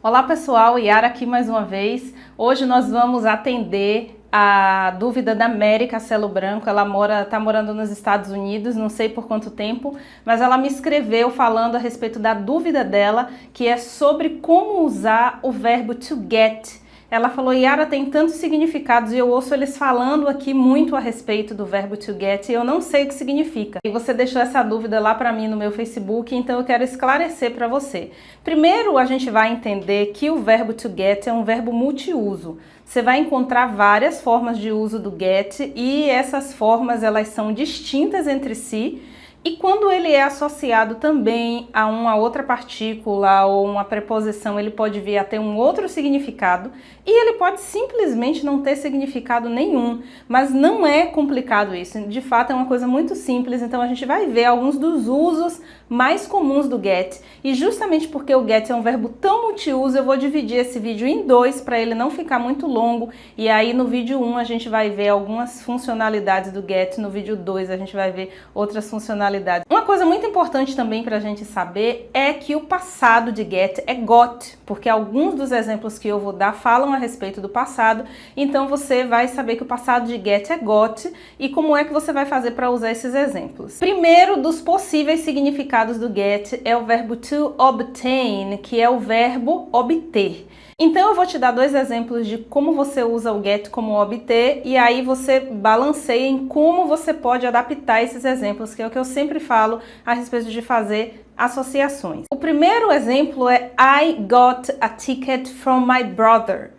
Olá pessoal, Yara aqui mais uma vez. Hoje nós vamos atender a dúvida da Mary Castelo Branco. Ela tá morando nos Estados Unidos, não sei por quanto tempo, mas ela me escreveu falando a respeito da dúvida dela, que é sobre como usar o verbo to get. Ela falou, Yara, tem tantos significados e eu ouço eles falando aqui muito a respeito do verbo to get e eu não sei o que significa. E você deixou essa dúvida lá para mim no meu Facebook, então eu quero esclarecer para você. Primeiro, a gente vai entender que o verbo to get é um verbo multiuso. Você vai encontrar várias formas de uso do get e essas formas elas são distintas entre si. E quando ele é associado também a uma outra partícula ou uma preposição, ele pode vir a ter um outro significado e ele pode simplesmente não ter significado nenhum, mas não é complicado isso, de fato é uma coisa muito simples, então a gente vai ver alguns dos usos mais comuns do get e justamente porque o get é um verbo tão multiuso, eu vou dividir esse vídeo em dois para ele não ficar muito longo e aí no vídeo 1 a gente vai ver algumas funcionalidades do get, no vídeo 2 a gente vai ver outras funcionalidades. Uma coisa muito importante também para a gente saber é que o passado de get é got, porque alguns dos exemplos que eu vou dar falam a respeito do passado, então você vai saber que o passado de get é got e como é que você vai fazer para usar esses exemplos. Primeiro dos possíveis significados do get é o verbo to obtain, que é o verbo obter. Então eu vou te dar dois exemplos de como você usa o get como obter e aí você balanceia em como você pode adaptar esses exemplos, que é o que eu sempre falo a respeito de fazer associações. O primeiro exemplo é I got a ticket from my brother.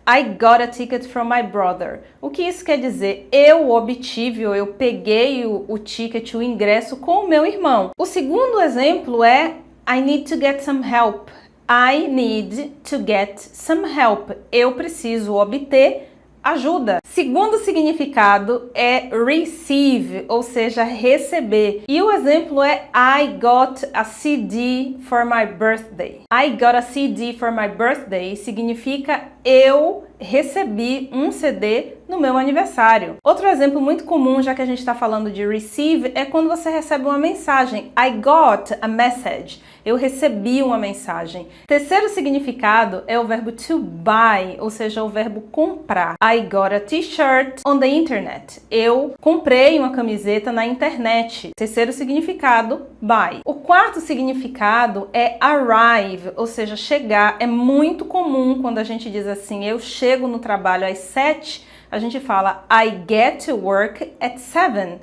I got a ticket from my brother. O que isso quer dizer? Eu obtive ou eu peguei o ticket, o ingresso com o meu irmão. O segundo exemplo é I need to get some help. I need to get some help. Eu preciso obter ajuda. Segundo significado é receive, ou seja, receber. E o exemplo é I got a CD for my birthday. I got a CD for my birthday significa eu recebi um CD no meu aniversário. Outro exemplo muito comum, já que a gente está falando de receive, é quando você recebe uma mensagem. I got a message. Eu recebi uma mensagem. Terceiro significado é o verbo to buy, ou seja, o verbo comprar. I got a t-shirt on the internet. Eu comprei uma camiseta na internet. Terceiro significado, buy. O quarto significado é arrive, ou seja, chegar. É muito comum quando a gente diz assim, eu chego no trabalho às 7, a gente fala I get to work at 7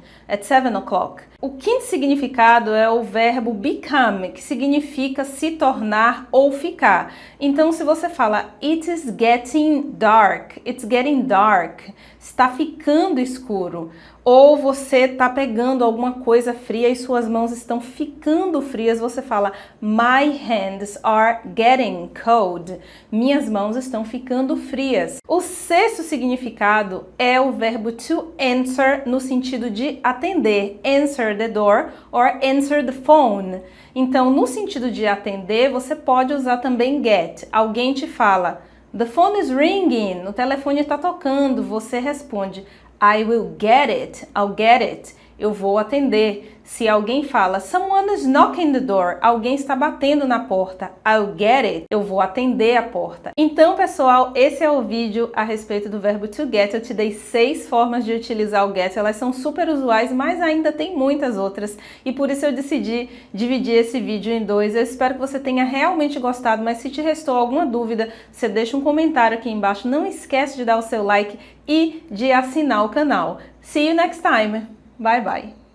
o'clock. O quinto significado é o verbo become, que significa se tornar ou ficar. Então, se você fala it is getting dark, it's getting dark, está ficando escuro. Ou você está pegando alguma coisa fria e suas mãos estão ficando frias, você fala my hands are getting cold. Minhas mãos estão ficando frias. O sexto significado é o verbo to answer no sentido de atender. Answer the door or answer the phone. Então, no sentido de atender, você pode usar também get. Alguém te fala the phone is ringing, o telefone está tocando, você responde I will get it, I'll get it, eu vou atender. Se alguém fala someone is knocking the door, alguém está batendo na porta, I'll get it, eu vou atender a porta. Então, pessoal, esse é o vídeo a respeito do verbo to get. Eu te dei 6 formas de utilizar o get, elas são super usuais, mas ainda tem muitas outras e por isso eu decidi dividir esse vídeo em 2. Eu espero que você tenha realmente gostado, mas se te restou alguma dúvida, você deixa um comentário aqui embaixo. Não esquece de dar o seu like e de assinar o canal. See you next time. Bye bye.